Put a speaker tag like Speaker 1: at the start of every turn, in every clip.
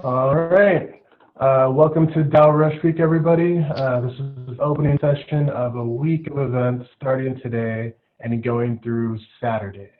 Speaker 1: All right. Welcome to DAO Rush Week, everybody. This is the opening session of a week of events starting today and going through Saturday.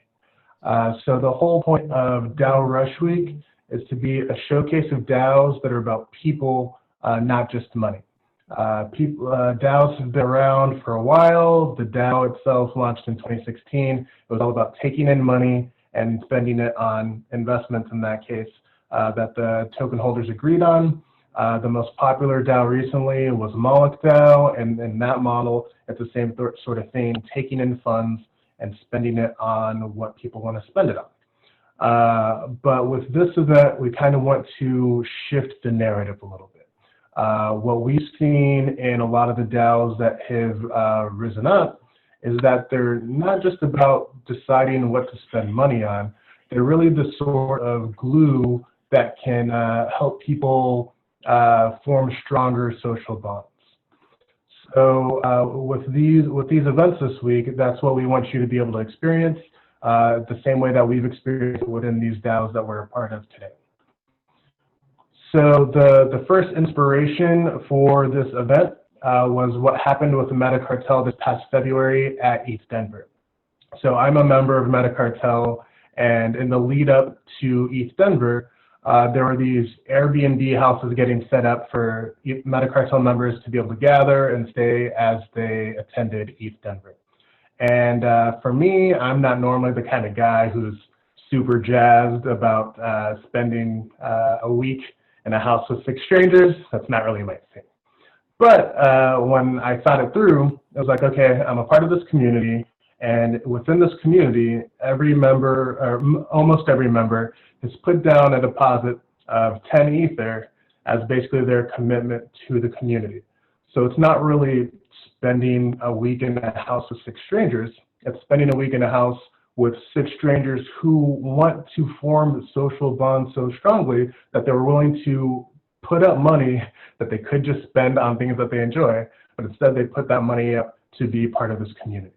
Speaker 1: So the whole point of DAO Rush Week is to be a showcase of DAOs that are about people, not just money. DAOs have been around for a while. The DAO itself launched in 2016. It was all about taking in money and spending it on investments in that case. That the token holders agreed on. The most popular DAO recently was LexDAO, and in that model, it's the same sort of thing, taking in funds and spending it on what people want to spend it on. But with this event, we kind of want to shift the narrative a little bit. What we've seen in a lot of the DAOs that have risen up is that they're not just about deciding what to spend money on, they're really the sort of glue that can help people form stronger social bonds. So with these events this week, that's what we want you to be able to experience, the same way that we've experienced within these DAOs that we're a part of today. So the first inspiration for this event was what happened with the MetaCartel this past February at ETH Denver. So I'm a member of MetaCartel, and in the lead up to ETH Denver, there were these Airbnb houses getting set up for MetaCartel members to be able to gather and stay as they attended ETH Denver. And for me, I'm not normally the kind of guy who's super jazzed about spending a week in a house with 6 strangers. That's not really my thing. But when I thought it through, I was like, okay, I'm a part of this community. And within this community, every member, or almost every member, has put down a deposit of 10 Ether as basically their commitment to the community. So it's not really spending a week in a house with 6 strangers. It's spending a week in a house with 6 strangers who want to form social bonds so strongly that they're willing to put up money that they could just spend on things that they enjoy, but instead they put that money up to be part of this community.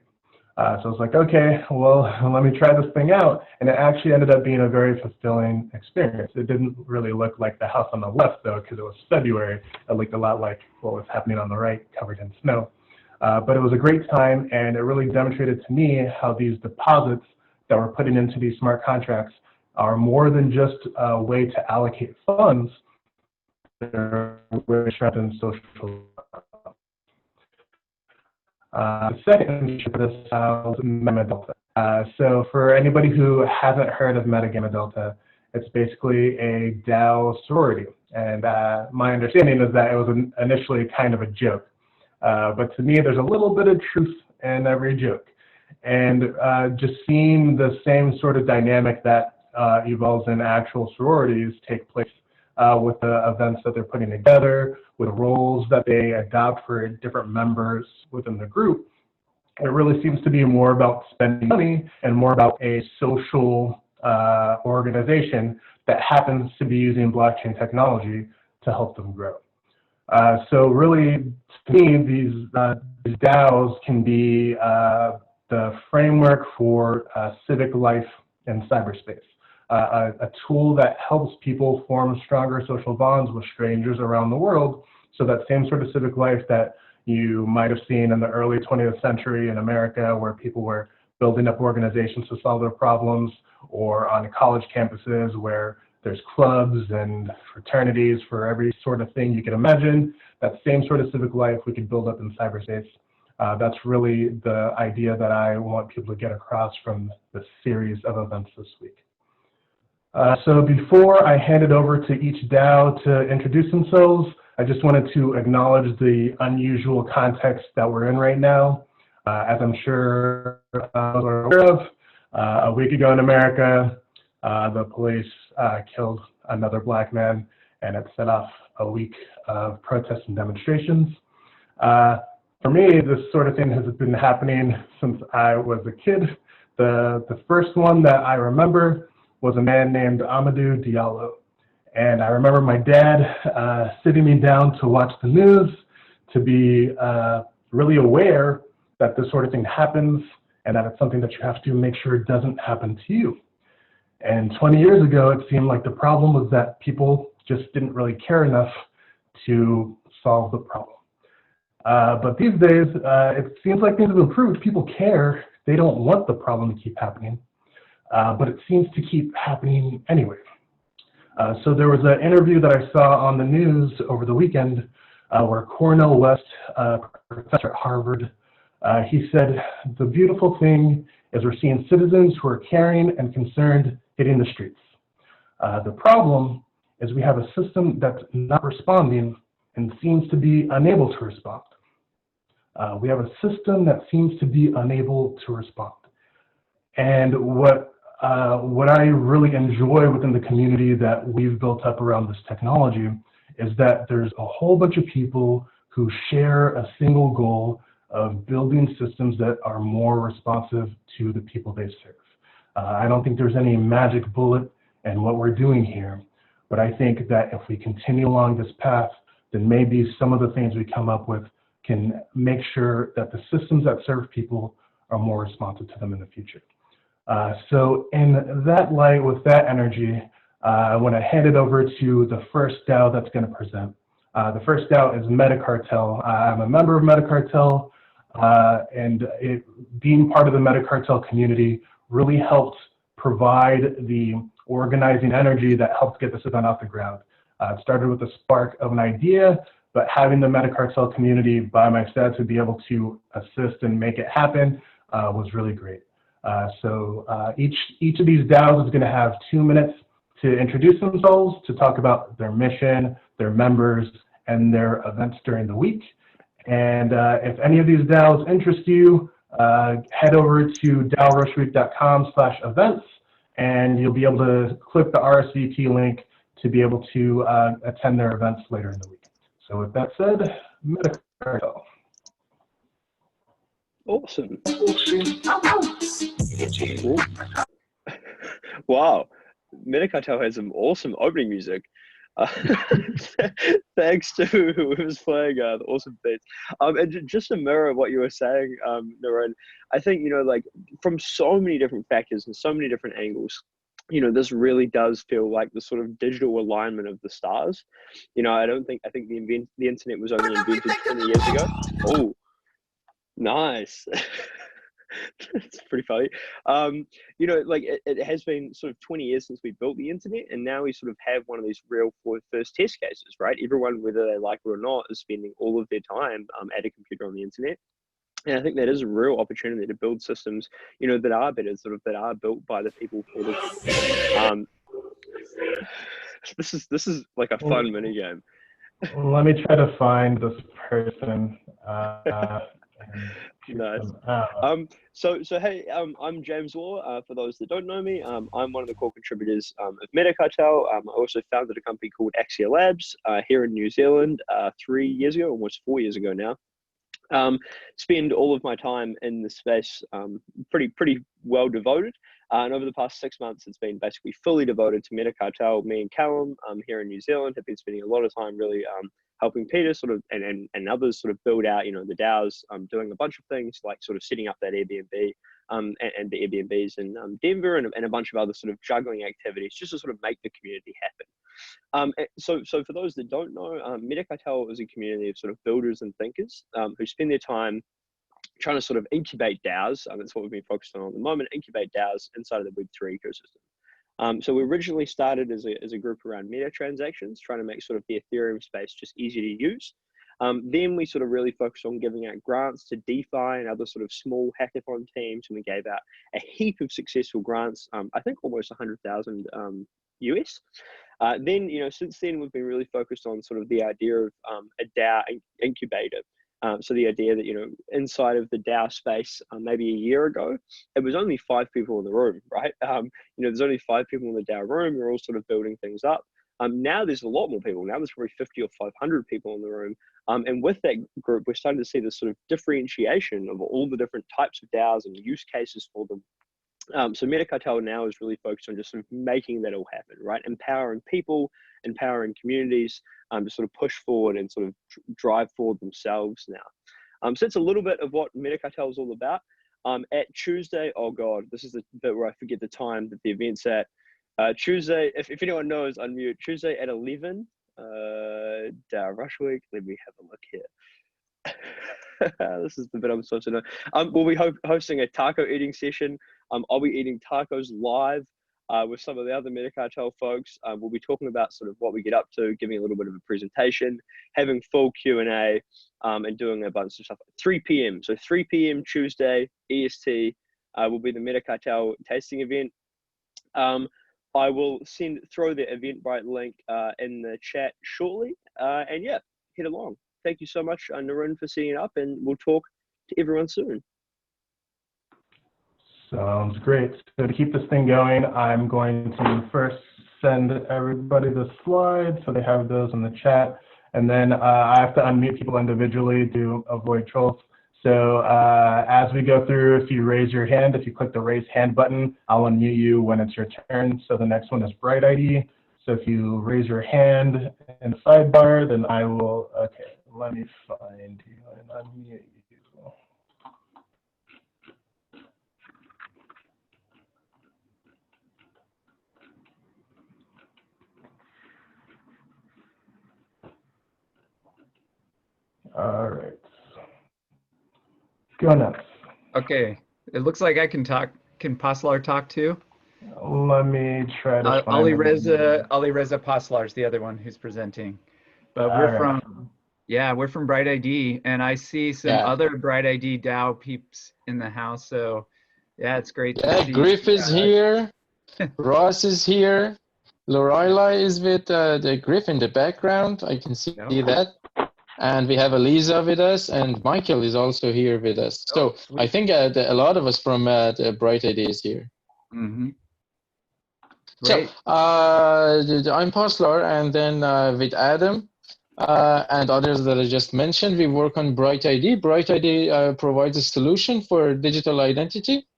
Speaker 1: So I was like, okay, well, let me try this thing out. And it actually ended up being a very fulfilling experience. It didn't really look like the house on the left, though, because it was February. It looked a lot like what was happening on the right, covered in snow. But it was a great time, and it really demonstrated to me how these deposits that we're putting into these smart contracts are more than just a way to allocate funds. They're a way to strengthen social. The second feature for this is MetaGame. So for anybody who hasn't heard of MetaGame, it's basically a DAO sorority. And my understanding is that it was initially kind of a joke. But to me, there's a little bit of truth in every joke. And just seeing the same sort of dynamic that evolves in actual sororities take place with the events that they're putting together, with roles that they adopt for different members within the group, it really seems to be more about spending money and more about a social organization that happens to be using blockchain technology to help them grow. So really, to me, these DAOs can be the framework for civic life in cyberspace. A tool that helps people form stronger social bonds with strangers around the world, so that same sort of civic life that you might have seen in the early 20th century in America, where people were building up organizations to solve their problems, or on college campuses where there's clubs and fraternities for every sort of thing you can imagine. That same sort of civic life we could build up in cyberspace. That's really the idea that I want people to get across from this series of events this week. So before I hand it over to each DAO to introduce themselves, I just wanted to acknowledge the unusual context that we're in right now. As I'm sure are aware of, a week ago in America, the police killed another black man, and it set off a week of protests and demonstrations. For me, this sort of thing has been happening since I was a kid. The first one that I remember was a man named Amadou Diallo. And I remember my dad sitting me down to watch the news, to be really aware that this sort of thing happens and that it's something that you have to make sure it doesn't happen to you. And 20 years ago, it seemed like the problem was that people just didn't really care enough to solve the problem. But these days, it seems like things have improved. People care. They don't want the problem to keep happening, but it seems to keep happening anyway. So there was an interview that I saw on the news over the weekend where Cornel West, professor at Harvard, he said, the beautiful thing is we're seeing citizens who are caring and concerned hitting the streets. The problem is we have a system that's not responding and seems to be unable to respond. We have a system that seems to be unable to respond. And what I really enjoy within the community that we've built up around this technology is that there's a whole bunch of people who share a single goal of building systems that are more responsive to the people they serve. I don't think there's any magic bullet in what we're doing here, but I think that if we continue along this path, then maybe some of the things we come up with can make sure that the systems that serve people are more responsive to them in the future. So in that light, with that energy, I want to hand it over to the first DAO that's going to present. The first DAO is MetaCartel. I'm a member of MetaCartel, and being part of the MetaCartel community really helped provide the organizing energy that helped get this event off the ground. It started with the spark of an idea, but having the MetaCartel community by my side to be able to assist and make it happen was really great. So each of these DAOs is going to have 2 minutes to introduce themselves, to talk about their mission, their members, and their events during the week. And if any of these DAOs interest you, head over to DAORushweek.com/events, and you'll be able to click the RSVP link to be able to attend their events later in the week. So with that said, MetaCartel.
Speaker 2: Awesome. Wow, MetaCartel has some awesome opening music. Thanks to who was playing the awesome beats. And just to mirror what you were saying, Naren, I think, like from so many different factors and so many different angles, this really does feel like the sort of digital alignment of the stars. I think the internet was only invented 20 years ago. Oh, nice. It's pretty funny. Like it has been sort of 20 years since we built the internet, and now we sort of have one of these real first test cases, right? Everyone, whether they like it or not, is spending all of their time at a computer on the internet. And I think that is a real opportunity to build systems, that are better, that are built by the people for the people. This is like a fun mini game.
Speaker 1: Let me try to find this person.
Speaker 2: Nice. So hey, I'm James Waugh. For those that don't know me, I'm one of the core contributors of MetaCartel. I also founded a company called Axial Labs here in New Zealand 3 years ago, almost 4 years ago now. Spend all of my time in the space pretty well devoted. And over the past 6 months, it's been basically fully devoted to MetaCartel. Me and Callum here in New Zealand have been spending a lot of time really helping Peter sort of and others sort of build out, the DAOs, doing a bunch of things like sort of setting up that Airbnb and the Airbnbs in Denver and a bunch of other sort of juggling activities just to sort of make the community happen. So for those that don't know, MetaCartel is a community of sort of builders and thinkers who spend their time trying to sort of incubate DAOs. That's what we've been focused on at the moment, incubate DAOs inside of the Web3 ecosystem. So we originally started as a group around meta transactions, trying to make sort of the Ethereum space just easy to use. Then we sort of really focused on giving out grants to DeFi and other sort of small hackathon teams, and we gave out a heap of successful grants, I think almost 100,000 US. Then, since then we've been really focused on sort of the idea of a DAO incubator. So the idea that, inside of the DAO space, maybe a year ago, it was only 5 people in the room, right? There's only 5 people in the DAO room. We're all sort of building things up. Now there's a lot more people. Now there's probably 50 or 500 people in the room. And with that group, we're starting to see this sort of differentiation of all the different types of DAOs and use cases for them. So MetaCartel now is really focused on just sort of making that all happen, right? Empowering people, empowering communities to sort of push forward and sort of drive forward themselves now. So it's a little bit of what MetaCartel is all about. At Tuesday, oh God, this is the bit where I forget the time that the event's at. Tuesday, if anyone knows, unmute. Tuesday at 11. DAO Rush Week. Let me have a look here. This is the bit I'm supposed to know. We'll be hosting a taco eating session. I'll be eating tacos live with some of the other MetaCartel folks. We'll be talking about sort of what we get up to, giving a little bit of a presentation, having full Q&A, and doing a bunch of stuff. 3 p.m. So 3 p.m. Tuesday, EST, will be the MetaCartel tasting event. I will throw the Eventbrite link in the chat shortly. And yeah, head along. Thank you so much, Narun, for setting it up, and we'll talk to everyone soon.
Speaker 1: Sounds great. So to keep this thing going, I'm going to first send everybody the slides so they have those in the chat. And then I have to unmute people individually to avoid trolls. So as we go through, if you raise your hand, if you click the raise hand button, I'll unmute you when it's your turn. So the next one is BrightID. So if you raise your hand in the sidebar, then I will, okay, let me find you and unmute you. All right. Go nuts.
Speaker 3: Okay. It looks like I can talk. Can Paslar talk too?
Speaker 1: Let me try to find
Speaker 3: Ali Reza Paslar is the other one who's presenting. But we're from BrightID, and I see some other BrightID DAO peeps in the house. So yeah, it's great to see.
Speaker 4: Griff is here. Ross is here. Lorila is with the Griff in the background. I can see that. And we have Eliza with us, and Michael is also here with us. So I think a lot of us from the BrightID is here.
Speaker 3: Mm-hmm.
Speaker 4: So I'm Paslar, and then with Adam and others that I just mentioned, we work on BrightID. BrightID provides a solution for digital identity,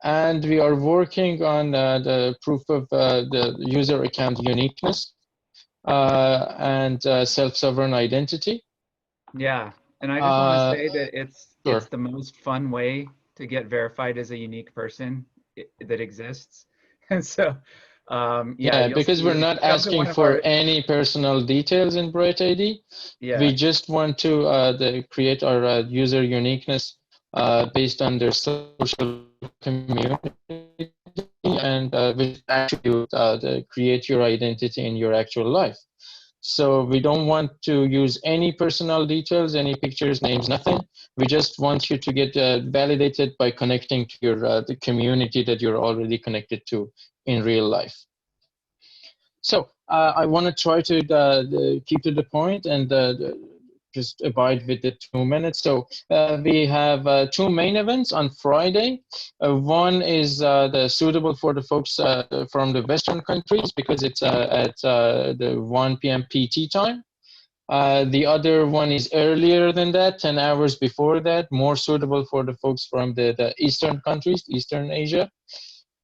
Speaker 4: and we are working on the proof of the user account uniqueness and self-sovereign identity.
Speaker 3: Yeah, and I just want to say that it's the most fun way to get verified as a unique person that exists. And so,
Speaker 4: because we're not asking for any personal details in BrightID. Yeah. We just want to create our user uniqueness based on their social community, and we actually create your identity in your actual life. So we don't want to use any personal details, any pictures, names, nothing. We just want you to get validated by connecting to your the community that you're already connected to in real life. So I want to try to keep to the point and just abide with the 2 minutes. So we have 2 main events on Friday. One is suitable for the folks from the Western countries because it's at the 1 p.m. PT time. The other one is earlier than that, 10 hours before that, more suitable for the folks from the Eastern countries, Eastern Asia.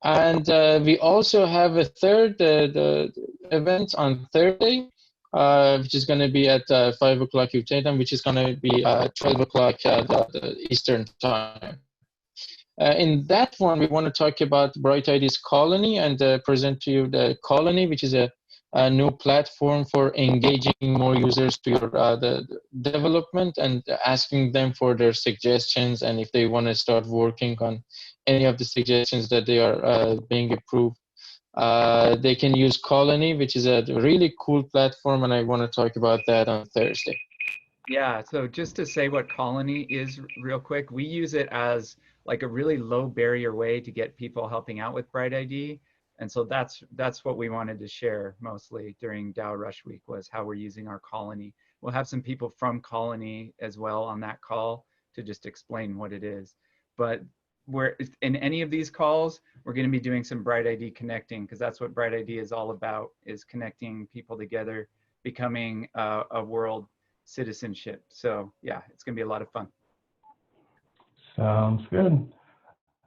Speaker 4: And we also have a third event on Thursday, which is going to be at 5 o'clock UK time, which is going to be 12 o'clock the Eastern time. In that one, we want to talk about BrightID's Colony and present to you the Colony, which is a new platform for engaging more users to your the development and asking them for their suggestions, and if they want to start working on any of the suggestions that they are being approved. They can use Colony, which is a really cool platform, and I want to talk about that on Thursday.
Speaker 3: Yeah, so just to say what Colony is real quick, we use it as like a really low barrier way to get people helping out with BrightID. And so that's what we wanted to share mostly during DAO Rush Week, was how we're using our Colony. We'll have some people from Colony as well on that call to just explain what it is. But in any of these calls, we're going to be doing some BrightID connecting, because that's what BrightID is all about, is connecting people together, becoming a world citizenship. So yeah, it's going to be a lot of fun.
Speaker 1: Sounds good.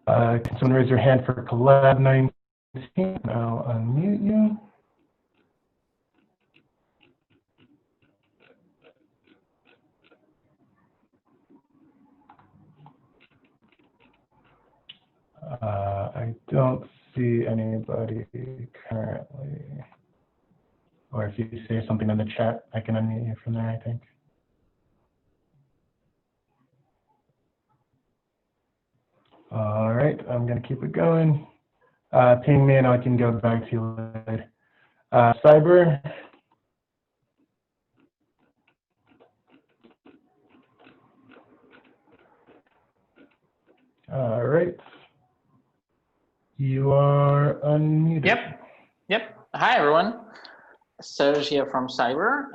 Speaker 1: Can someone raise your hand for Collab 19? I'll unmute you. I don't see see anybody currently. Or if you say something in the chat, I can unmute you from there, I think. All right, I'm going to keep it going. Ping me and I can go back to you later. Cyber. All right. You are unmuted.
Speaker 5: Yep. Hi, everyone. Serge here from Cyber.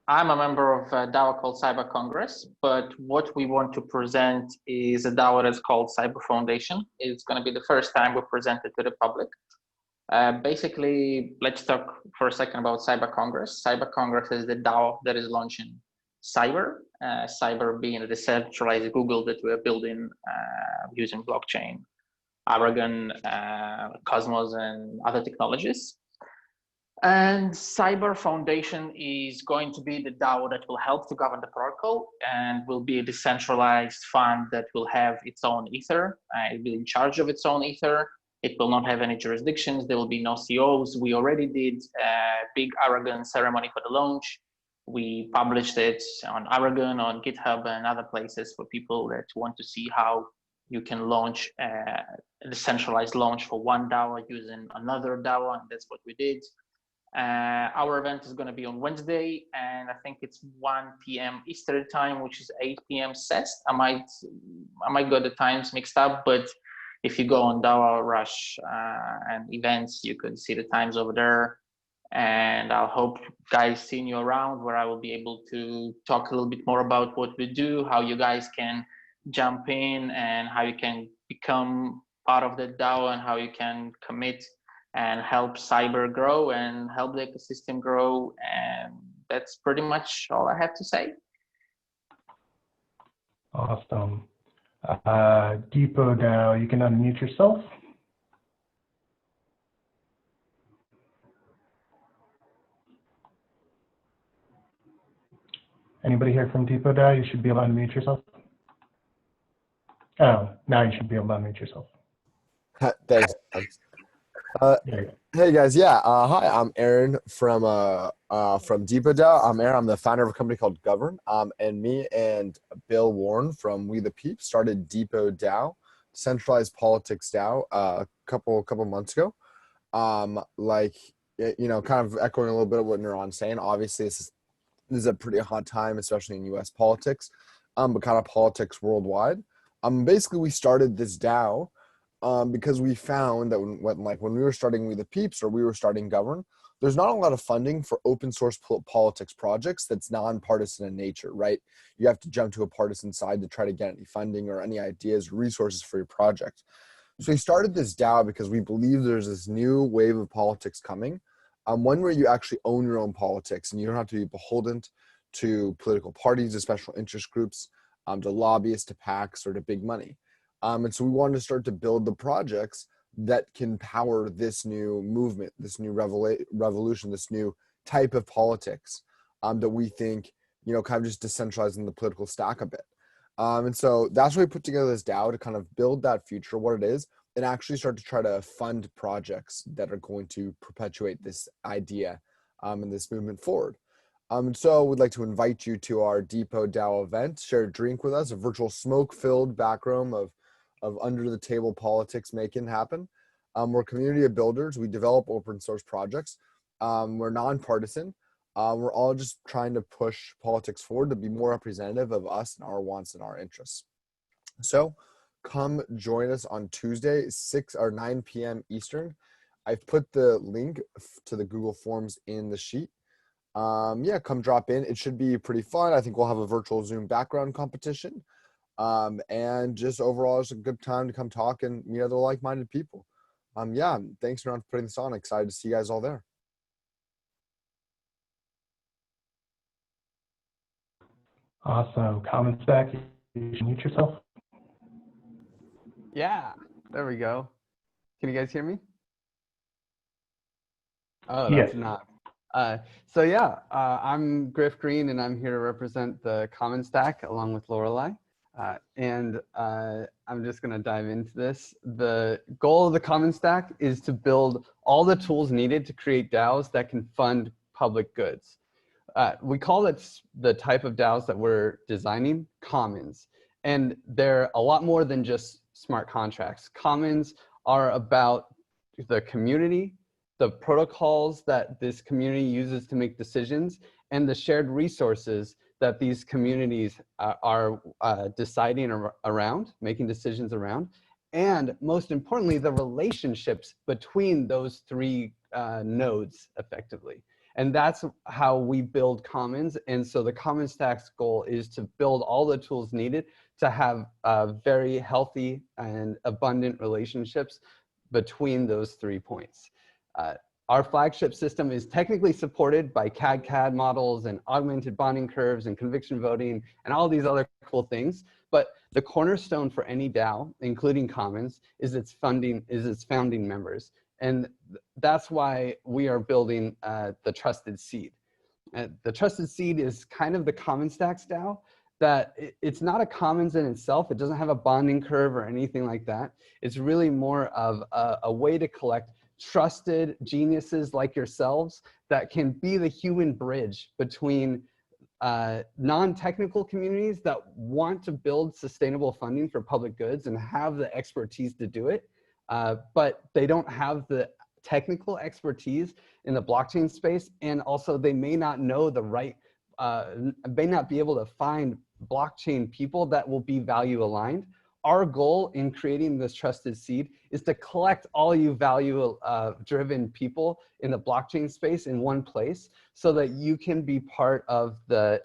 Speaker 5: I'm a member of a DAO called Cyber Congress, but what we want to present is a DAO that's called Cyber Foundation. It's going to be the first time we present it to the public. Basically, let's talk for a second about Cyber Congress. Cyber Congress is the DAO that is launching Cyber, Cyber being a decentralized Google that we're building using blockchain, Aragon, Cosmos, and other technologies. And Cyber Foundation is going to be the DAO that will help to govern the protocol and will be a decentralized fund that will have its own Ether. It will be in charge of its own Ether. It will not have any jurisdictions. There will be no COs. We already did a big Aragon ceremony for the launch. We published it on Aragon, on GitHub, and other places for people that want to see how you can launch a decentralized launch for one DAO using another DAO, and that's what we did. Our event is going to be on Wednesday, and I think it's 1 p.m. Eastern time, which is 8 p.m. CEST. I might get the times mixed up, but if you go on DAO Rush and events, you can see the times over there. And I'll hope guys seeing you around, where I will be able to talk a little bit more about what we do, how you guys can jump in, and how you can become part of the DAO, and how you can commit and help Cyber grow and help the ecosystem grow. And that's pretty much all I have to say.
Speaker 1: Awesome. DePo DAO, you can unmute yourself. Anybody here from DePo DAO? You should be able to unmute yourself. Oh, now you should be able to unmute yourself.
Speaker 6: Thanks. Hey guys, hi, I'm Aaron from DePo DAO. I'm the founder of a company called Govern. And me and Bill Warren from We the Peeps started DePo DAO, Centralized Politics DAO, a couple months ago. Like, you know, kind of echoing a little bit of what Neuron's saying. Obviously, this is a pretty hot time, especially in U.S. politics, but kind of politics worldwide. Basically, we started this DAO because we found that when we were starting We the Peeps, or we were starting Govern, there's not a lot of funding for open source politics projects that's nonpartisan in nature, right? You have to jump to a partisan side to try to get any funding or any ideas or resources for your project. So we started this DAO because we believe there's this new wave of politics coming, one where you actually own your own politics and you don't have to be beholden to political parties, to special interest groups, to lobbyists, to PACs, or to big money. And so we wanted to start to build the projects that can power this new movement, this new revolution, this new type of politics that we think, you know, kind of just decentralizing the political stack a bit. And so that's why we put together this DAO to kind of build that future, what it is, and actually start to try to fund projects that are going to perpetuate this idea and this movement forward. So we'd like to invite you to our DePo DAO event, share a drink with us, a virtual smoke-filled back room of under-the-table politics making happen. We're community of builders. We develop open source projects. We're nonpartisan. We're all just trying to push politics forward to be more representative of us and our wants and our interests. So come join us on Tuesday, 6 or 9 p.m. Eastern. I've put the link to the Google Forms in the sheet. Come drop in. It should be pretty fun. I think we'll have a virtual Zoom background competition. And just overall, it's a good time to come talk and meet other like-minded people. Thanks for putting this on. Excited to see you guys all there.
Speaker 1: Awesome. Comment stack, you should mute yourself.
Speaker 7: Yeah, there we go. Can you guys hear me? Oh,
Speaker 1: Yes.
Speaker 7: that's not. I'm Griff Green, and I'm here to represent the Common Stack along with Lorelei. I'm just going to dive into this. The goal of the Commons Stack is to build all the tools needed to create DAOs that can fund public goods. We call it the type of DAOs that we're designing commons. And they're a lot more than just smart contracts. Commons are about the community, the protocols that this community uses to make decisions, and the shared resources that these communities are deciding around, making decisions around, and most importantly, the relationships between those three nodes effectively. And that's how we build commons. And so the Commons Stack's goal is to build all the tools needed to have very healthy and abundant relationships between those 3 points. Our flagship system is technically supported by CAD models and augmented bonding curves and conviction voting and all these other cool things. But the cornerstone for any DAO, including Commons, is its founding members. And that's why we are building the Trusted Seed. The Trusted Seed is kind of the Commons Stack's DAO, that it's not a commons in itself. It doesn't have a bonding curve or anything like that. It's really more of a way to collect trusted geniuses like yourselves that can be the human bridge between non-technical communities that want to build sustainable funding for public goods and have the expertise to do it, but they don't have the technical expertise in the blockchain space, and also they may not know the right, may not be able to find blockchain people that will be value aligned. Our goal in creating this Trusted Seed is to collect all you value driven people in the blockchain space in one place so that you can be part of the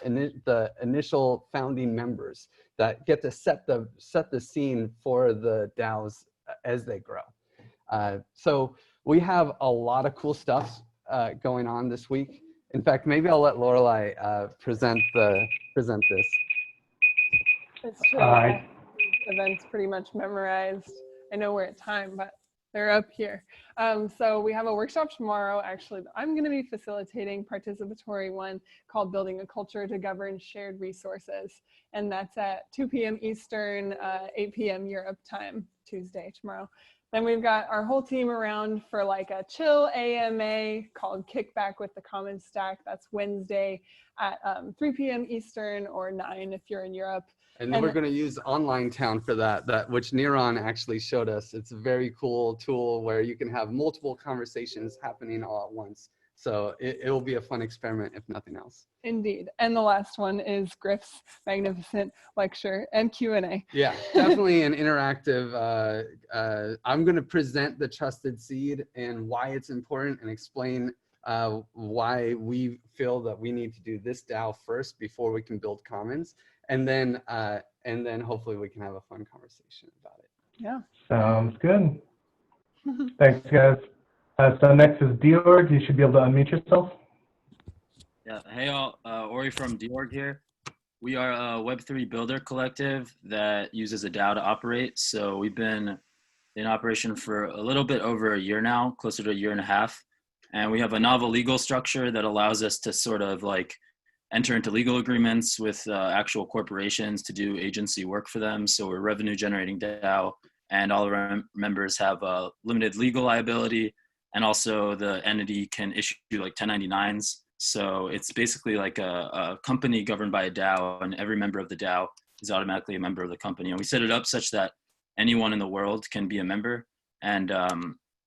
Speaker 7: initial founding members that get to set the scene for the DAOs as they grow. So we have a lot of cool stuff going on this week. In fact, maybe I'll let Lorelei present this.
Speaker 8: It's true. Events pretty much memorized. I know we're at time, but they're up here. So we have a workshop tomorrow. Actually, I'm going to be facilitating participatory one called Building a Culture to Govern Shared Resources. And that's at 2 p.m. Eastern, 8 p.m. Europe time, Tuesday, tomorrow. Then we've got our whole team around for like a chill AMA called Kickback with the Commons Stack. That's Wednesday at 3 p.m. Eastern or 9 if you're in Europe.
Speaker 7: And then we're going to use Online Town for that which Niran actually showed us. It's a very cool tool where you can have multiple conversations happening all at once. So it will be a fun experiment, if nothing else.
Speaker 8: Indeed. And the last one is Griff's magnificent lecture and Q&A.
Speaker 7: Yeah, definitely an interactive. I'm going to present the Trusted Seed and why it's important and explain why we feel that we need to do this DAO first before we can build commons. And then hopefully we can have a fun conversation about it.
Speaker 8: Yeah.
Speaker 1: Sounds good. Thanks, guys. So next is dOrg. You should be able to unmute yourself.
Speaker 9: Yeah. Hey, all. Ori from dOrg here. We are a Web3 builder collective that uses a DAO to operate. So we've been in operation for a little bit over a year now, closer to a year and a half. And we have a novel legal structure that allows us to sort of like enter into legal agreements with actual corporations to do agency work for them. So we're a revenue generating DAO, and all of our members have a limited legal liability, and also the entity can issue like 1099s. So it's basically like a company governed by a DAO, and every member of the DAO is automatically a member of the company. And we set it up such that anyone in the world can be a member, and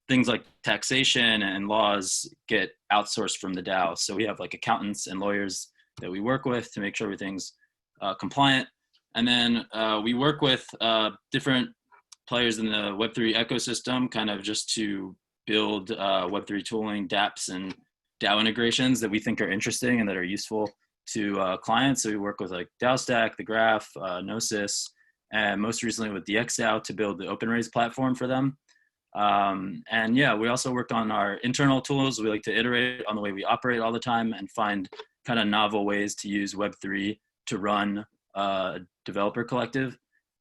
Speaker 9: things like taxation and laws get outsourced from the DAO. So we have like accountants and lawyers that we work with to make sure everything's compliant. And then we work with different players in the Web3 ecosystem, kind of just to build Web3 tooling, dApps, and DAO integrations that we think are interesting and that are useful to clients. So we work with like DAO Stack, The Graph, Gnosis, and most recently with dxDAO to build the OpenRaise platform for them. And yeah, we also work on our internal tools. We like to iterate on the way we operate all the time and find kind of novel ways to use Web3 to run a developer collective,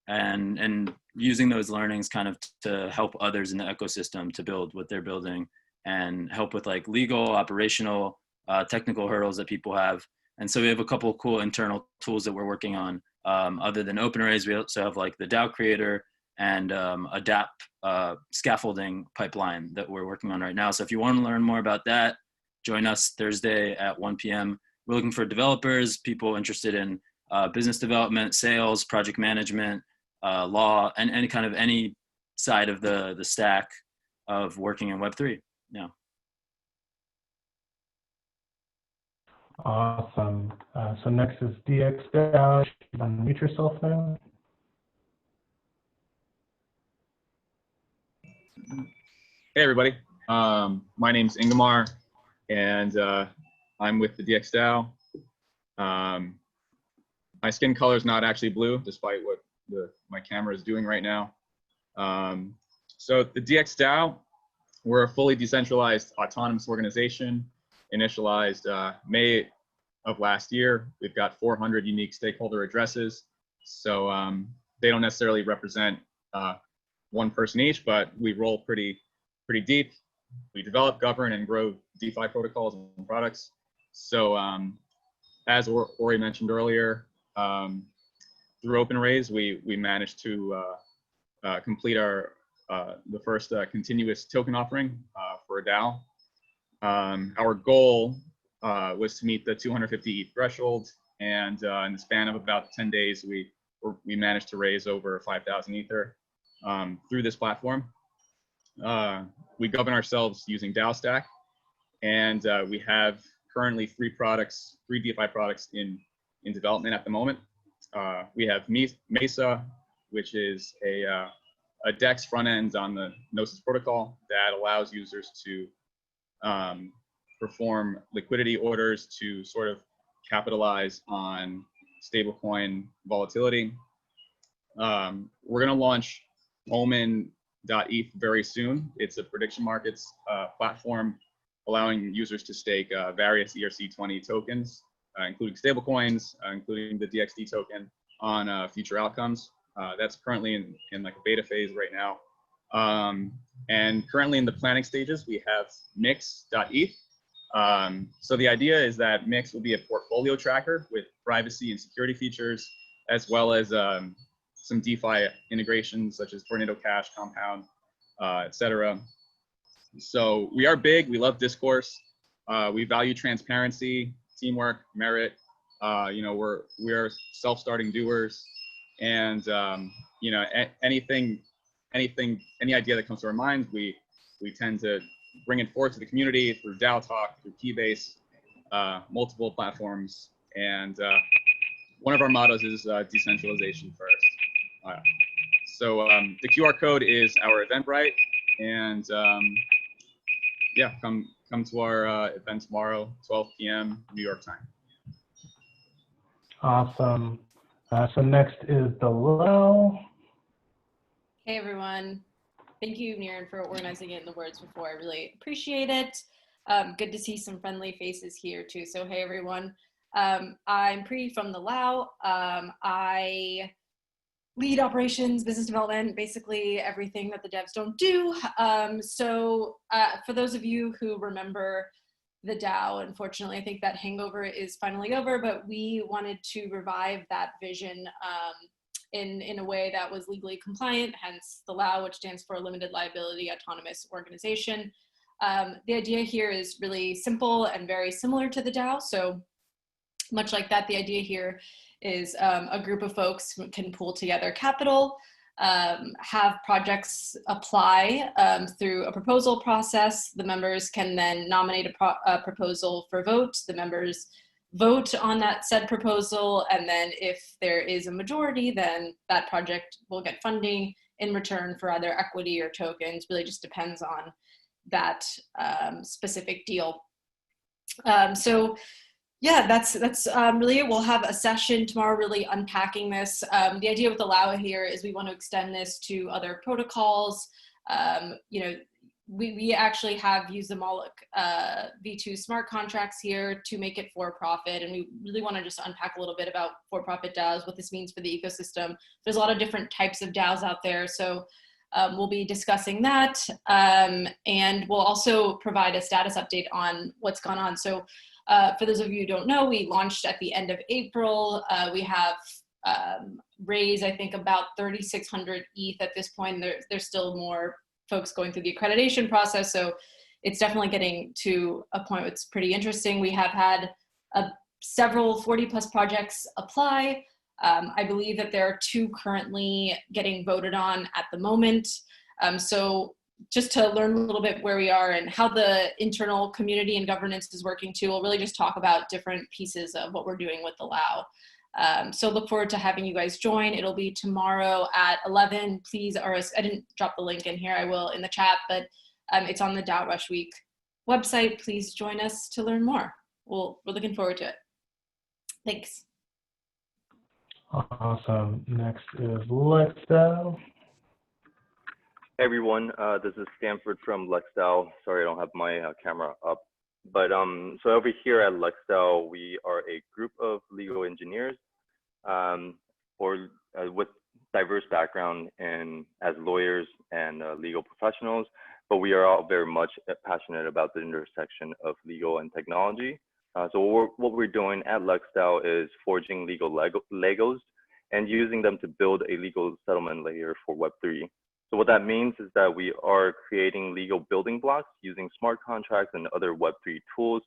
Speaker 9: and using those learnings kind of to help others in the ecosystem to build what they're building and help with like legal, operational, technical hurdles that people have. And so we have a couple of cool internal tools that we're working on Other than open arrays, we also have like the DAO creator and a DApp scaffolding pipeline that we're working on right now. So if you want to learn more about that, join us Thursday at 1 p.m. We're looking for developers, people interested in business development, sales, project management, law, and any side of the stack of working in Web3. Yeah.
Speaker 1: Awesome. So next is dxDAO. Unmute yourself now.
Speaker 10: Hey everybody, my name's Ingemar, and I'm with the dxDAO. My skin color is not actually blue, despite what my camera is doing right now. So the dxDAO, we're a fully decentralized autonomous organization, initialized May of last year. We've got 400 unique stakeholder addresses, so they don't necessarily represent one person each, but we roll pretty deep. We develop, govern, and grow DeFi protocols and products. So as Ori mentioned earlier, through open arrays, we managed to complete the first continuous token offering for a DAO. Our goal was to meet the 250 ETH threshold, and in the span of about 10 days, we managed to raise over 5,000 Ether through this platform. We govern ourselves using DAO Stack, and we have currently 3 DeFi products in development at the moment. We have Mesa, which is a DEX front end on the Gnosis protocol that allows users to perform liquidity orders to sort of capitalize on stablecoin volatility. We're going to launch Omen.eth very soon. It's a prediction markets platform allowing users to stake various ERC20 tokens, including stablecoins, including the dxD token, on future outcomes. That's currently in like a beta phase right now. And currently in the planning stages, we have Mix.eth. So the idea is that Mix will be a portfolio tracker with privacy and security features, as well as some DeFi integrations such as Tornado Cash, Compound, etc. So we are big. We love discourse. We value transparency, teamwork, merit. You know, we are self-starting doers, and you know, any idea that comes to our minds, we tend to bring it forward to the community through DAO Talk, through Keybase, multiple platforms, and one of our mottos is decentralization first. So the QR code is our Eventbrite, and yeah, come to our event tomorrow, 12 p.m. New York time.
Speaker 1: Awesome. So next is the DAO.
Speaker 11: Hey everyone. Thank you, Niran, for organizing it in the words before. I really appreciate it. Good to see some friendly faces here too. So hey everyone. I'm Pri from the DAO. I lead operations, business development, basically everything that the devs don't do. So for those of you who remember the DAO, unfortunately, I think that hangover is finally over, but we wanted to revive that vision in a way that was legally compliant, hence the DAO, which stands for Limited Liability Autonomous Organization. The idea here is really simple and very similar to the DAO. So much like that, the idea here is a group of folks can pool together capital, have projects apply through a proposal process. The members can then nominate a proposal for vote. The members vote on that said proposal, and then if there is a majority, then that project will get funding in return for either equity or tokens. Really just depends on that specific deal. So yeah, that's really it. We'll have a session tomorrow really unpacking this. The idea with the DAO here is we want to extend this to other protocols. You know, we actually have used the Moloch V2 smart contracts here to make it for profit. And we really want to just unpack a little bit about for-profit DAOs, what this means for the ecosystem. There's a lot of different types of DAOs out there. So we'll be discussing that. And we'll also provide a status update on what's gone on. So for those of you who don't know, we launched at the end of April. We have raise, I think, about 3,600 ETH at this point. There's still more folks going through the accreditation process, so it's definitely getting to a point that's pretty interesting. We have had several 40+ projects apply. I believe that there are 2 currently getting voted on at the moment. So just to learn a little bit where we are and how the internal community and governance is working too, we'll really just talk about different pieces of what we're doing with the DAO. So look forward to having you guys join. It'll be tomorrow at 11. Please I didn't drop the link in here, I will in the chat, but it's on the DAO Rush Week website. Please join us to learn more. We're looking forward to it. Thanks.
Speaker 1: Awesome. Next is LexDAO.
Speaker 12: Hey everyone, this is Stanford from LexDAO. Sorry, I don't have my camera up. But so over here at LexDAO, we are a group of legal engineers with diverse background as lawyers and legal professionals. But we are all very much passionate about the intersection of legal and technology. So what we're doing at LexDAO is forging legal Legos and using them to build a legal settlement layer for Web3. So what that means is that we are creating legal building blocks using smart contracts and other Web3 tools.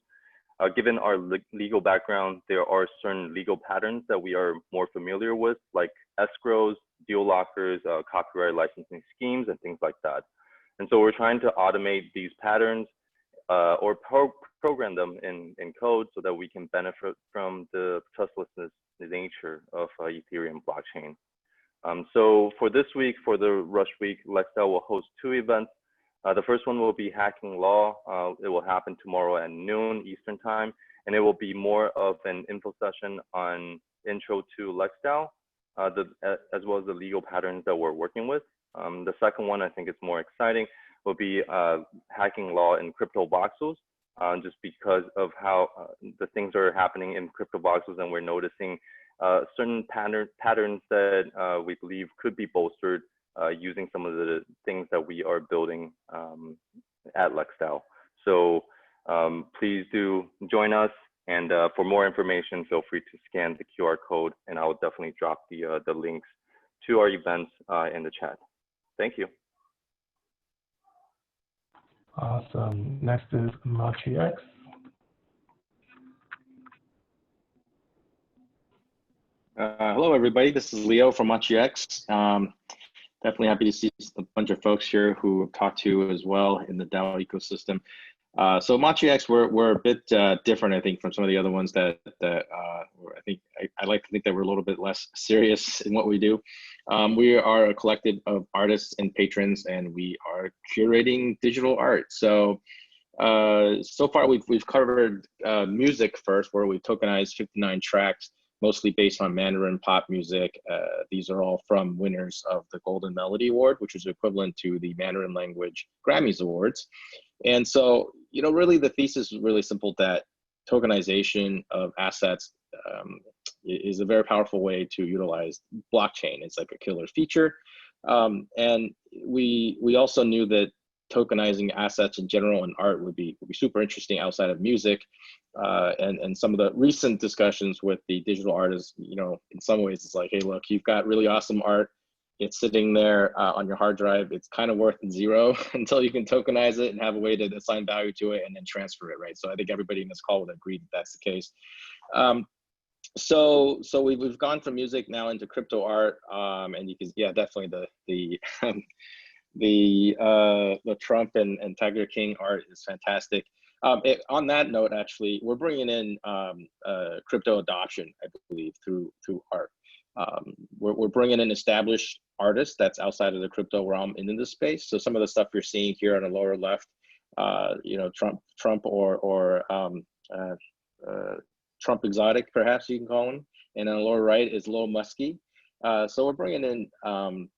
Speaker 12: Given our legal background, there are certain legal patterns that we are more familiar with, like escrows, deal lockers, copyright licensing schemes, and things like that. And so we're trying to automate these patterns or program them in code so that we can benefit from the trustlessness nature of Ethereum blockchain. So for this week, for the Rush Week, LexDAO will host 2 events. The first one will be Hacking Law. It will happen tomorrow at noon Eastern time, and it will be more of an info session on intro to LexDAO, as well as the legal patterns that we're working with. The second one, I think is more exciting, will be Hacking Law in crypto voxels, just because of how the things are happening in crypto voxels, and we're noticing certain patterns that we believe could be bolstered using some of the things that we are building at LexDAO. So please do join us, and for more information, feel free to scan the QR code, and I will definitely drop the links to our events in the chat. Thank you.
Speaker 1: Awesome. Next is Machi X.
Speaker 13: Hello, everybody. This is Leo from Machi X. Definitely happy to see a bunch of folks here who I've talked to as well in the DAO ecosystem. So Machi X, we're a bit different, I think, from some of the other ones that I think I like to think that we're a little bit less serious in what we do. We are a collective of artists and patrons, and we are curating digital art. So so far we've covered music first, where we tokenized 59 tracks, mostly based on Mandarin pop music. These are all from winners of the Golden Melody Award, which is equivalent to the Mandarin language Grammys Awards. And so, you know, really the thesis is really simple, that tokenization of assets is a very powerful way to utilize blockchain. It's like a killer feature. And we also knew that tokenizing assets in general and art would be super interesting outside of music. And some of the recent discussions with the digital artists, you know, in some ways it's like, hey, look, you've got really awesome art. It's sitting there on your hard drive. It's kind of worth zero until you can tokenize it and have a way to assign value to it and then transfer it, right? So I think everybody in this call would agree that that's the case. So we've gone from music now into crypto art, and you can, yeah, definitely the Trump and Tiger King art is fantastic. On that note, actually, we're bringing in crypto adoption, I believe, through art. We're bringing in established artists that's outside of the crypto realm into this space. So some of the stuff you're seeing here on the lower left, you know, Trump or Trump exotic, perhaps you can call him. And on the lower right is Lil Muskie. So we're bringing in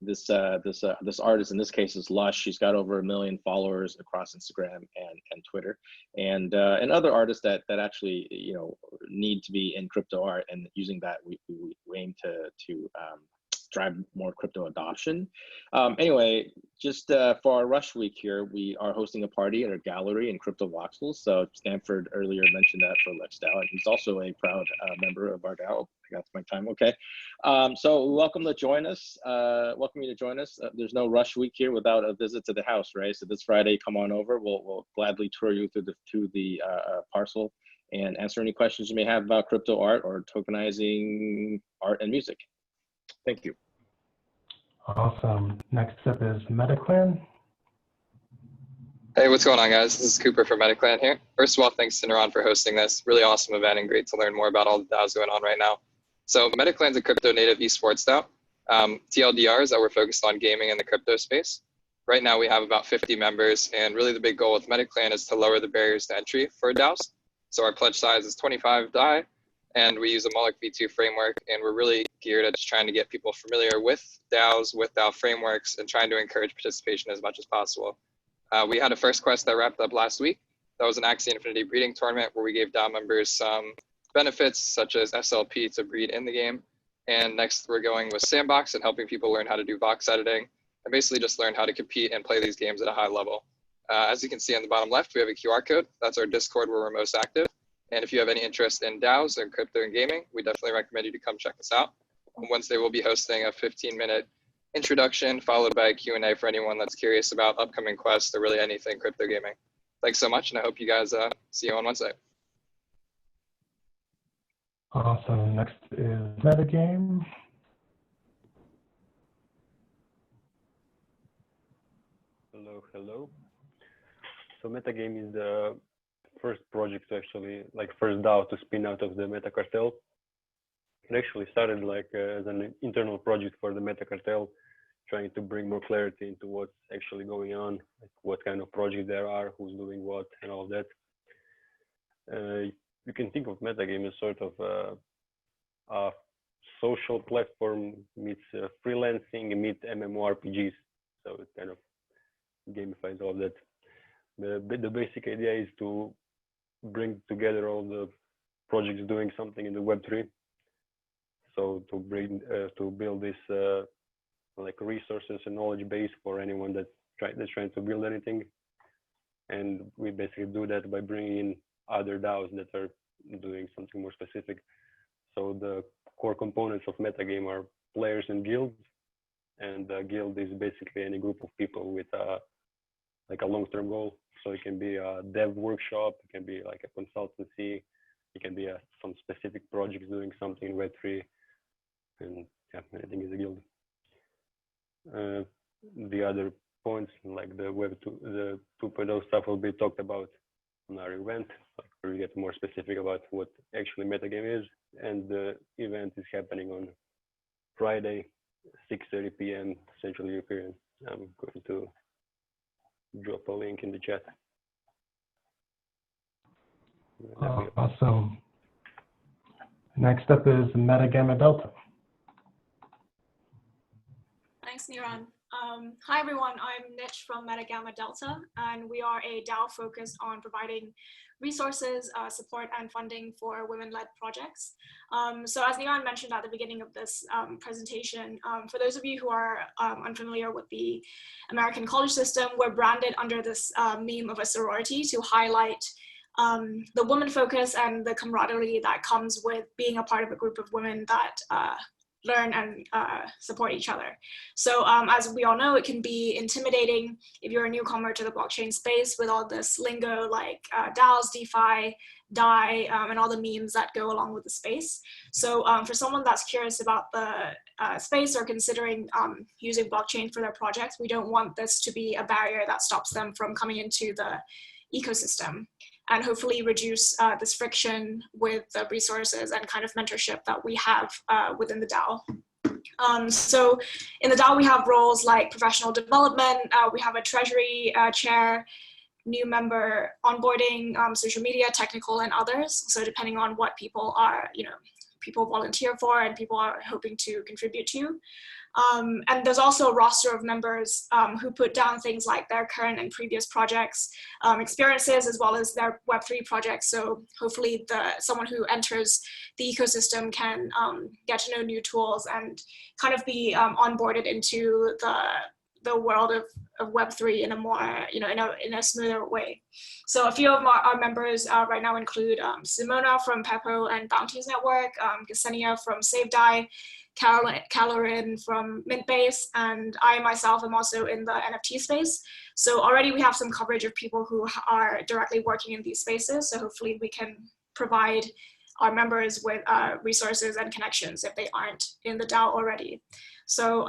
Speaker 13: this artist, in this case is Lush. She's got over 1 million followers across Instagram and Twitter, and other artists that actually, you know, need to be in crypto art, and using that we aim to drive more crypto adoption. Anyway, just for our Rush Week here, we are hosting a party at our gallery in Crypto Voxels. So Stanford earlier mentioned that for LexDAO, and he's also a proud member of our DAO that's my time. Okay. So welcome to join us. Welcome you to join us. There's no rush week here without a visit to the house, right? So this Friday, come on over. We'll gladly tour you through the parcel and answer any questions you may have about crypto art or tokenizing art and music. Thank you.
Speaker 1: Awesome. Next up is MetaClan.
Speaker 14: Hey, what's going on, guys? This is Cooper from MetaClan here. First of all, thanks to Neron for hosting this. Really awesome event and great to learn more about all the DAOs going on right now. So MetaClan's a crypto native esports DAO. TLDR is that we're focused on gaming in the crypto space. Right now we have about 50 members, and really the big goal with MetaClan is to lower the barriers to entry for DAOs. So our pledge size is 25 DAI, and we use a Moloch v2 framework, and we're really geared at just trying to get people familiar with DAOs, with DAO frameworks, and trying to encourage participation as much as possible. We had a first quest that wrapped up last week. That was an Axie Infinity breeding tournament where we gave DAO members some benefits such as SLP to breed in the game. And next we're going with Sandbox and helping people learn how to do Vox editing and basically just learn how to compete and play these games at a high level. As you can see on the bottom left, we have a QR code. That's our Discord where we're most active. And if you have any interest in DAOs and crypto and gaming, we definitely recommend you to come check us out. On Wednesday, we'll be hosting a 15-minute introduction followed by a Q&A for anyone that's curious about upcoming quests or really anything crypto gaming. Thanks so much, and I hope you guys see you on Wednesday.
Speaker 1: Awesome. Next is MetaGame.
Speaker 15: Hello. So MetaGame is the first project to actually, first DAO to spin out of the MetaCartel. It actually started as an internal project for the MetaCartel, trying to bring more clarity into what's actually going on, what kind of projects there are, who's doing what, and all of that. You can think of MetaGame as sort of a social platform meets freelancing, meets MMORPGs. So it kind of gamifies all of that. The basic idea is to bring together all the projects doing something in the Web3. So to build this resources and knowledge base for anyone that's trying to build anything. And we basically do that by bringing in other DAOs that are doing something more specific. So the core components of MetaGame are players and guilds. And a guild is basically any group of people with a long-term goal. So it can be a dev workshop, it can be like a consultancy, it can be some specific projects doing something in Web3, and yeah, anything is a guild. The other points, like the Web2, the 2.0 stuff will be talked about on our event, where we get more specific about what actually MetaGame is. And the event is happening on Friday, 6:30 p.m. Central European. I'm going to drop a link in the chat.
Speaker 1: Awesome. Next up is MetaGamma Delta.
Speaker 16: Thanks, Neron. Hi, everyone. I'm Nitch from MetaGamma Delta, and we are a DAO focused on providing resources, support, and funding for women-led projects. So as Neron mentioned at the beginning of this presentation, for those of you who are unfamiliar with the American college system, we're branded under this meme of a sorority to highlight the woman focus and the camaraderie that comes with being a part of a group of women that learn and support each other. So as we all know, it can be intimidating if you're a newcomer to the blockchain space with all this lingo like DAOs, DeFi, DAI, and all the memes that go along with the space. So for someone that's curious about the space or considering using blockchain for their projects, we don't want this to be a barrier that stops them from coming into the ecosystem, and hopefully reduce this friction with the resources and kind of mentorship that we have within the DAO. So in the DAO, we have roles like professional development, we have a treasury chair, new member onboarding, social media, technical, and others. So depending on what people are, people volunteer for and people are hoping to contribute to. And there's also a roster of members who put down things like their current and previous projects, experiences, as well as their Web3 projects. So hopefully someone who enters the ecosystem can get to know new tools and kind of be onboarded into the the world of Web3 in a more, in a smoother way. So a few of our members right now include Simona from Pepo and Bounties Network, Ksenia from SaveDai, Caroline from Mintbase, and I myself am also in the NFT space. So already we have some coverage of people who are directly working in these spaces. So hopefully we can provide our members with resources and connections if they aren't in the DAO already. So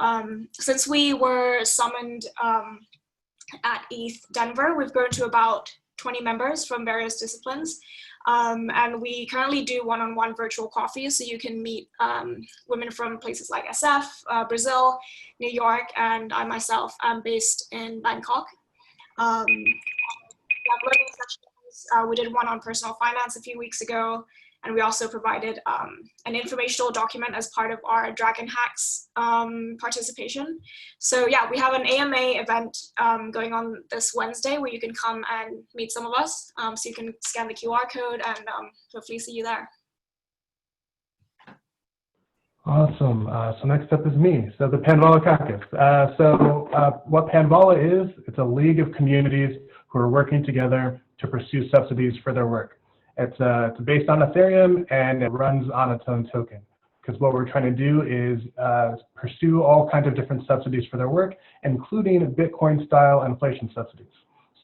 Speaker 16: since we were summoned at ETH Denver, we've grown to about 20 members from various disciplines. And we currently do one-on-one virtual coffees, so you can meet women from places like SF, Brazil, New York, and I myself am based in Bangkok. Learning sessions, we did one on personal finance a few weeks ago, and we also provided an informational document as part of our Dragon Hacks participation. So yeah, we have an AMA event going on this Wednesday where you can come and meet some of us. So you can scan the QR code and hopefully see you there.
Speaker 1: Awesome. So next up is me. So the Panvala Caucus. What Panvala is, it's a league of communities who are working together to pursue subsidies for their work. It's based on Ethereum and it runs on its own token. Because what we're trying to do is pursue all kinds of different subsidies for their work, including Bitcoin style inflation subsidies.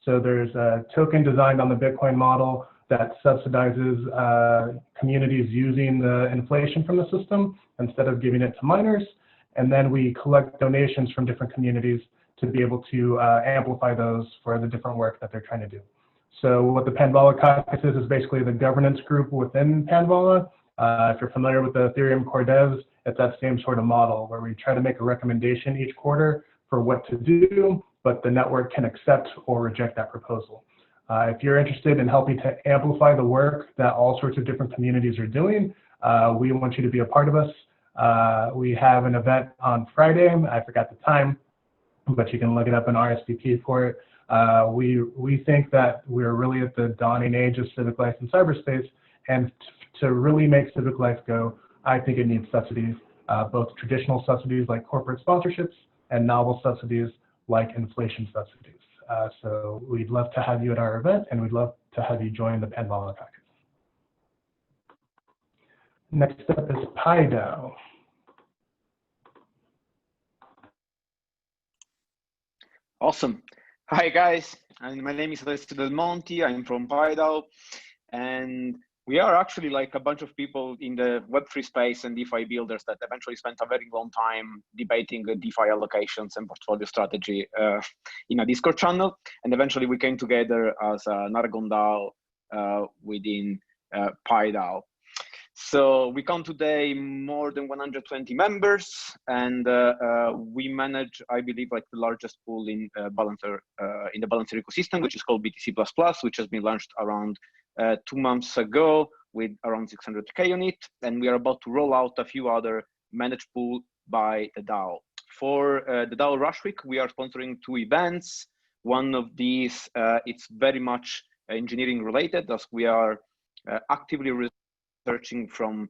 Speaker 1: So there's a token designed on the Bitcoin model that subsidizes communities using the inflation from the system instead of giving it to miners. And then we collect donations from different communities to be able to amplify those for the different work that they're trying to do. So what the Panvala Caucus is basically the governance group within Panvala. If you're familiar with the Ethereum core devs, it's that same sort of model where we try to make a recommendation each quarter for what to do, but the network can accept or reject that proposal. If you're interested in helping to amplify the work that all sorts of different communities are doing, we want you to be a part of us. We have an event on Friday. I forgot the time, but you can look it up and RSVP for it. We think that we're really at the dawning age of civic life in cyberspace, and to really make civic life go, I think it needs subsidies, both traditional subsidies like corporate sponsorships and novel subsidies like inflation subsidies. So we'd love to have you at our event, and we'd love to have you join the Panvala Caucus. Next up is PieDAO.
Speaker 17: Awesome. Hi guys, and my name is Alessio Del Monte. I'm from PieDAO, and we are actually like a bunch of people in the Web3 space and DeFi builders that eventually spent a very long time debating DeFi allocations and portfolio strategy in a Discord channel. And eventually we came together as an Aragon DAO within PieDAO. So we count today more than 120 members, and we manage, I believe, like the largest pool in Balancer in the Balancer ecosystem, which is called BTC++, which has been launched around 2 months ago with around 600K on it, and we are about to roll out a few other managed pool by the DAO. For the DAO Rush Week, we are sponsoring 2 events. One of these, it's very much engineering related, as we are actively researching from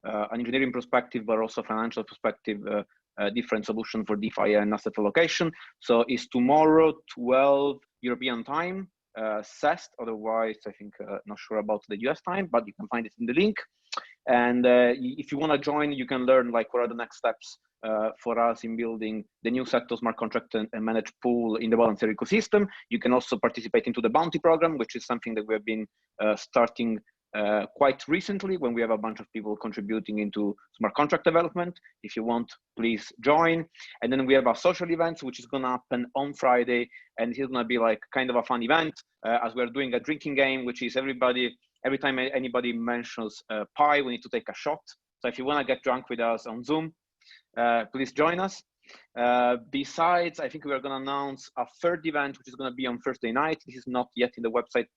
Speaker 17: an engineering perspective, but also financial perspective, different solution for DeFi and asset allocation. So it's tomorrow, 12 European time, CEST, otherwise I think not sure about the US time, but you can find it in the link. And if you want to join, you can learn like what are the next steps for us in building the new sector smart contract and managed pool in the Balancer ecosystem. You can also participate into the bounty program, which is something that we have been starting quite recently, when we have a bunch of people contributing into smart contract development. If you want, please join. And then we have our social events, which is going to happen on Friday, and it's going to be like kind of a fun event, as we're doing a drinking game, which is every time anybody mentions Pi, we need to take a shot. So if you want to get drunk with us on Zoom, please join us. Besides, I think we are going to announce a third event, which is going to be on Thursday night. This is not yet in the website,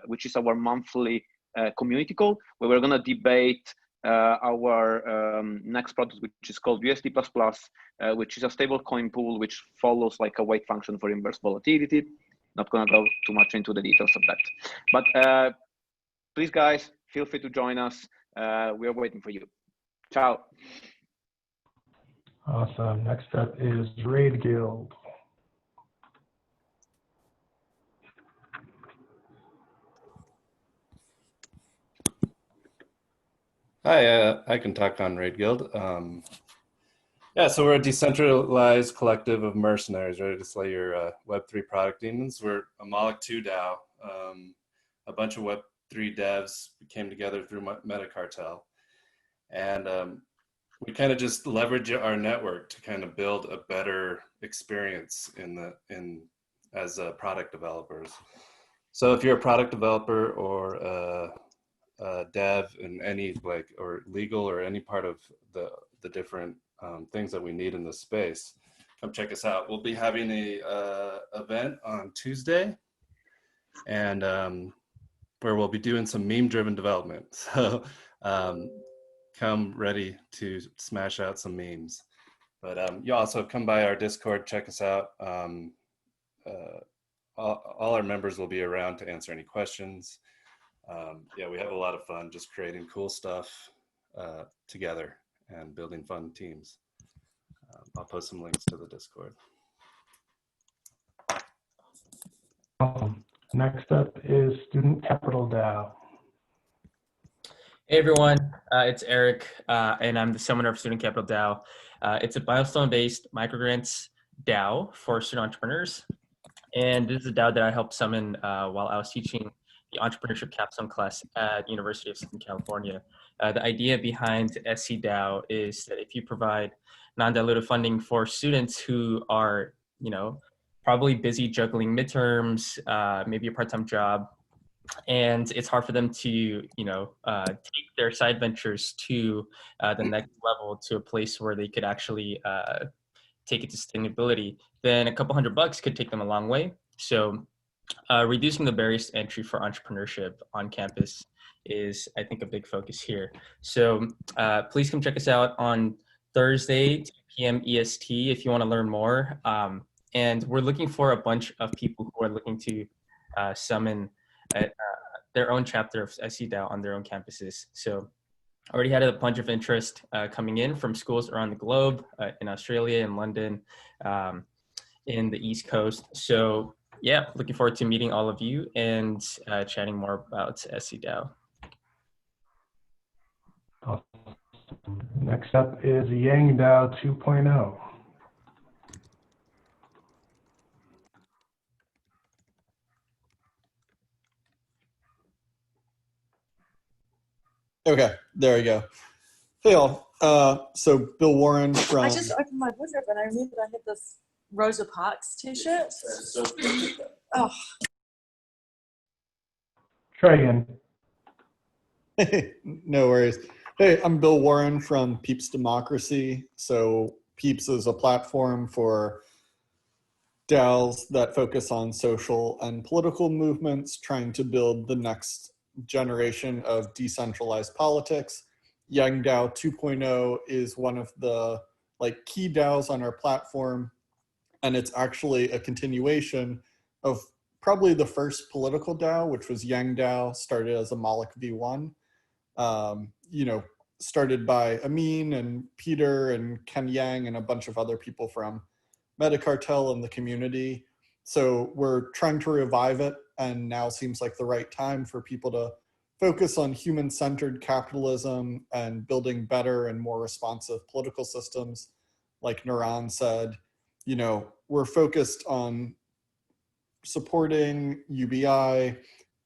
Speaker 17: which is our monthly community call, where we're going to debate our next product, which is called USD++, which is a stable coin pool which follows like a weight function for inverse volatility. Not going to go too much into the details of that, but please guys, feel free to join us. We are waiting for you. Ciao.
Speaker 1: Awesome. Next up is Raid Guild.
Speaker 18: Hi, I can talk on Raid Guild. Yeah, so we're a decentralized collective of mercenaries ready to slay your Web3 product demons. We're a Moloch 2 DAO. A bunch of Web3 devs came together through MetaCartel. And we kind of just leverage our network to kind of build a better experience as product developers. So if you're a product developer or a dev in any or legal or any part of the different things that we need in this space, come check us out. We'll be having a event on Tuesday, and where we'll be doing some meme-driven development. So come ready to smash out some memes. But you also come by our Discord, check us out. All our members will be around to answer any questions. Yeah, we have a lot of fun just creating cool stuff together and building fun teams. I'll post some links to the Discord.
Speaker 1: Next up is Student Capital DAO.
Speaker 19: Hey everyone, it's Eric, and I'm the summoner of Student Capital DAO. It's a milestone-based microgrants DAO for student entrepreneurs. And this is a DAO that I helped summon while I was teaching the entrepreneurship capstone class at University of Southern California. The idea behind SCDAO is that if you provide non-dilutive funding for students who are, probably busy juggling midterms, maybe a part-time job, and it's hard for them to, take their side ventures to the next level, to a place where they could actually take it to sustainability, then a couple $100 could take them a long way. So reducing the barriers to entry for entrepreneurship on campus is, I think, a big focus here. So please come check us out on Thursday, 2 p.m. EST, if you want to learn more. And we're looking for a bunch of people who are looking to summon their own chapter of SCDAO on their own campuses. So I already had a bunch of interest coming in from schools around the globe, in Australia and London, in the East Coast. So yeah, looking forward to meeting all of you and chatting more about SCDAO.
Speaker 1: Awesome. Next up is YangDAO 2.0.
Speaker 20: Okay, there we go. Hey all, so Bill Warren from...
Speaker 21: I just opened my wardrobe and I remembered I had this Rosa Parks t-shirt. Oh.
Speaker 1: Try again.
Speaker 20: No worries. Hey, I'm Bill Warren from Peeps Democracy. So Peeps is a platform for DAOs that focus on social and political movements, trying to build the next generation of decentralized politics. YangDAO 2.0 is one of the key DAOs on our platform, and it's actually a continuation of probably the first political DAO, which was YangDAO, started as a Moloch V1. Started by Amin and Peter and Ken Yang and a bunch of other people from MetaCartel and the community. So we're trying to revive it, and now seems like the right time for people to focus on human-centered capitalism and building better and more responsive political systems. Like Naran said, we're focused on supporting UBI,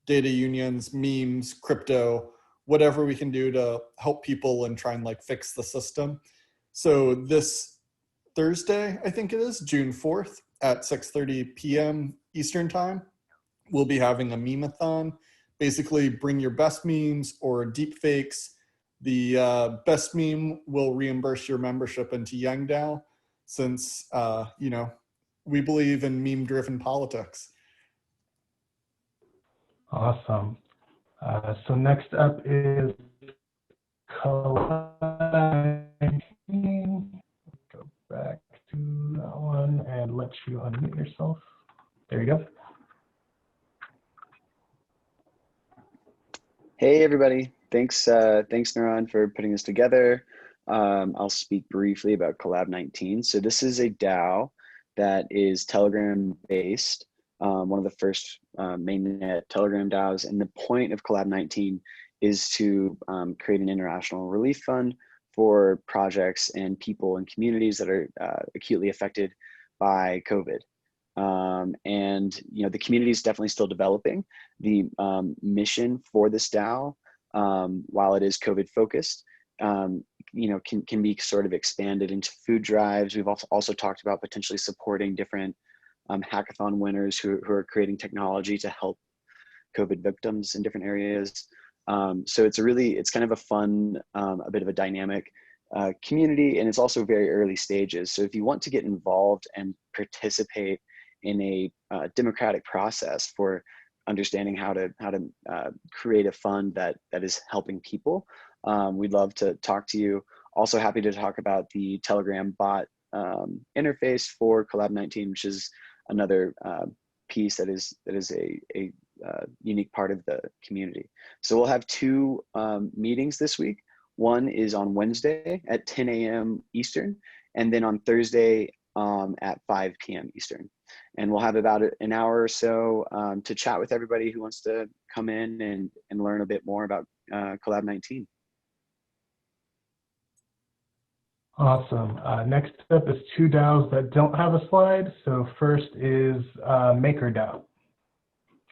Speaker 20: data unions, memes, crypto, whatever we can do to help people and try and fix the system. So this Thursday, I think it is, June 4th at 6:30 p.m. Eastern time, we'll be having a meme-a-thon. Basically, bring your best memes or deep fakes. The best meme will reimburse your membership into YangDAO, since, we believe in meme-driven politics.
Speaker 1: Awesome. So next up is Collab. Go back to that one and let you unmute yourself. There you go.
Speaker 22: Hey everybody, thanks Naran for putting this together. I'll speak briefly about Collab 19. So this is a DAO that is Telegram based, one of the first mainnet Telegram DAOs, and the point of Collab 19 is to create an international relief fund for projects and people and communities that are acutely affected by COVID. And the community is definitely still developing. The mission for this DAO, while it is COVID focused, can be sort of expanded into food drives. We've also talked about potentially supporting different hackathon winners who are creating technology to help COVID victims in different areas. So it's kind of a fun, a bit of a dynamic community, and it's also very early stages. So if you want to get involved and participate in a democratic process for understanding how to create a fund that is helping people, we'd love to talk to you. Also happy to talk about the Telegram bot interface for Collab 19, which is another piece that is a unique part of the community. So we'll have two meetings this week. One is on Wednesday at 10 a.m. Eastern, and then on Thursday at 5 p.m. Eastern. And we'll have about an hour or so to chat with everybody who wants to come in and learn a bit more about Collab 19.
Speaker 1: Awesome. Next up is two DAOs that don't have a slide. So first is MakerDAO.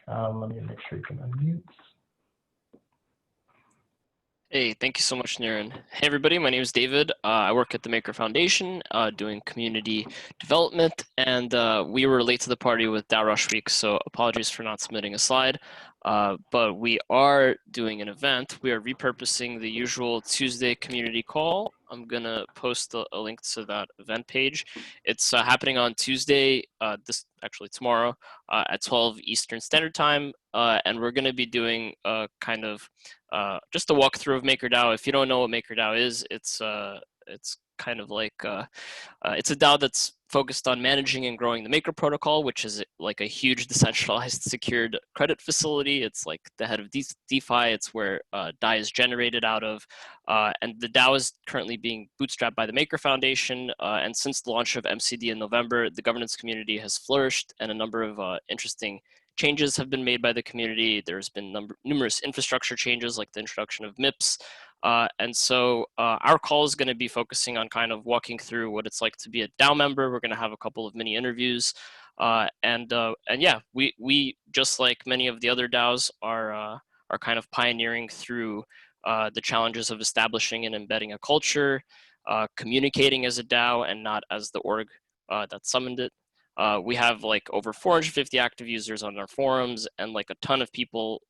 Speaker 1: Let me make sure you can unmute.
Speaker 2: Hey, thank you so much, Niran. Hey, everybody, my name is David. I work at the Maker Foundation doing community development, and we were late to the party with DAO Rush Week, so apologies for not submitting a slide. But we are doing an event. We are repurposing the usual Tuesday community call. I'm going to post a link to that event page. It's happening on Tuesday, tomorrow at 12 Eastern Standard Time. And we're going to be doing kind of just a walkthrough of MakerDAO. If you don't know what MakerDAO is, it's kind of like, it's a DAO that's focused on managing and growing the Maker protocol, which is like a huge decentralized secured credit facility. It's like the head of DeFi. It's where DAI is generated out of. And the DAO is currently being bootstrapped by the Maker Foundation. And since the launch of MCD in November, the governance community has flourished, and a number of interesting changes have been made by the community. There's been numerous infrastructure changes, like the introduction of MIPS. And so our call is going to be focusing on kind of walking through what it's like to be a DAO member. We're going to have a couple of mini interviews. And yeah, we just like many of the other DAOs are kind of pioneering through the challenges of establishing and embedding a culture, communicating as a DAO and not as the org that summoned it. We have like over 450 active users on our forums, and like a ton of people,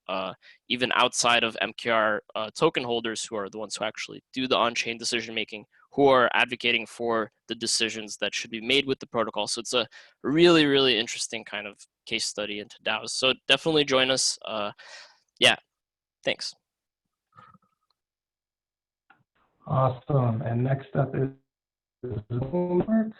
Speaker 2: even outside of MKR token holders, who are the ones who actually do the on-chain decision making, who are advocating for the decisions that should be made with the protocol. So it's a really, really interesting kind of case study into DAOs. So definitely join us. Yeah, thanks.
Speaker 1: Awesome. And next up is Zoom.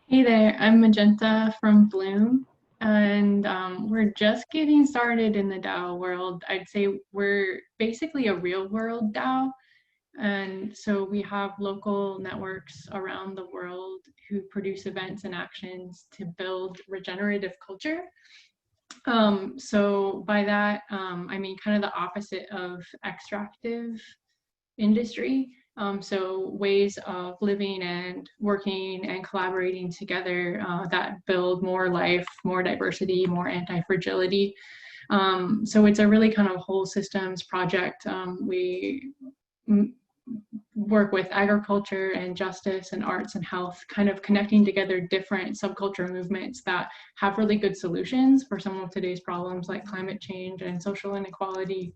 Speaker 4: Hey there, I'm Magenta from Bloom, and we're just getting started in the DAO world. I'd say we're basically a real world DAO, and so we have local networks around the world who produce events and actions to build regenerative culture. So by that, I mean kind of the opposite of extractive industry. So ways of living and working and collaborating together that build more life, more diversity, more anti-fragility. So it's a really kind of whole systems project. We work with agriculture and justice and arts and health, kind of connecting together different subculture movements that have really good solutions for some of today's problems like climate change and social inequality.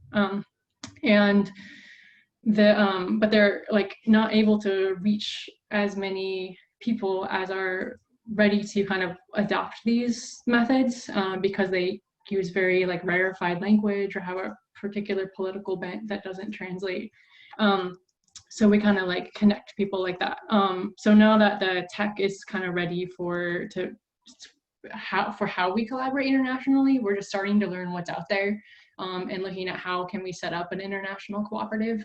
Speaker 4: But they're like not able to reach as many people as are ready to kind of adopt these methods because they use very like rarefied language or have a particular political bent that doesn't translate. So we kind of like connect people like that. So now that the tech is kind of ready for how we collaborate internationally, we're just starting to learn what's out there and looking at how can we set up an international cooperative.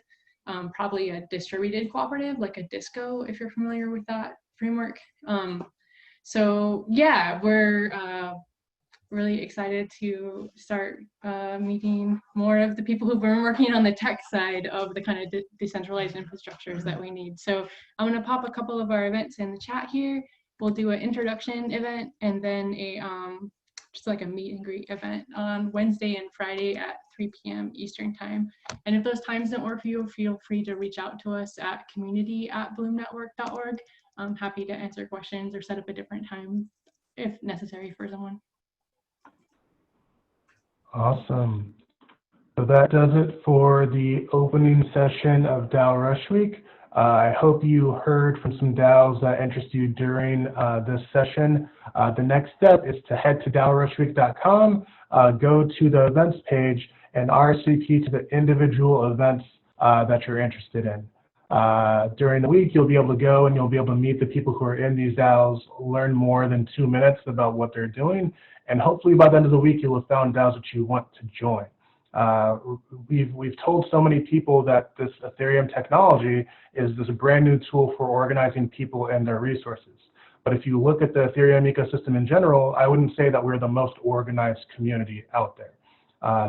Speaker 4: Probably a distributed cooperative, like a DISCO, if you're familiar with that framework. So yeah, we're really excited to start meeting more of the people who've been working on the tech side of the kind of decentralized infrastructures that we need. So I'm going to pop a couple of our events in the chat here. We'll do an introduction event and then a just like a meet and greet event on Wednesday and Friday at 3 p.m. Eastern time. And if those times don't work for you, feel free to reach out to us at community@bloomnetwork.org. I'm happy to answer questions or set up a different time if necessary for someone.
Speaker 1: Awesome. So that does it for the opening session of DAO Rush Week. I hope you heard from some DAOs that interest you during this session. The next step is to head to DAORushWeek.com, go to the events page, and RSVP to the individual events that you're interested in. During the week, you'll be able to go and you'll be able to meet the people who are in these DAOs, learn more than 2 minutes about what they're doing, and hopefully by the end of the week, you'll have found DAOs that you want to join. We've told so many people that this Ethereum technology is this brand new tool for organizing people and their resources. But if you look at the Ethereum ecosystem in general, I wouldn't say that we're the most organized community out there.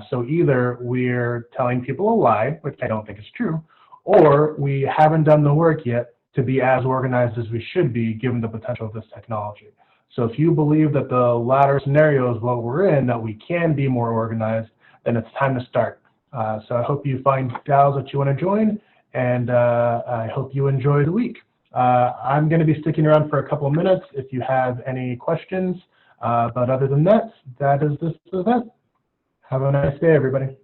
Speaker 1: So either we're telling people a lie, which I don't think is true, or we haven't done the work yet to be as organized as we should be given the potential of this technology. So if you believe that the latter scenario is what we're in, that we can be more organized, then it's time to start. So I hope you find DAOs that you want to join, and I hope you enjoy the week. I'm going to be sticking around for a couple of minutes if you have any questions, but other than that, that is this event. Have a nice day, everybody.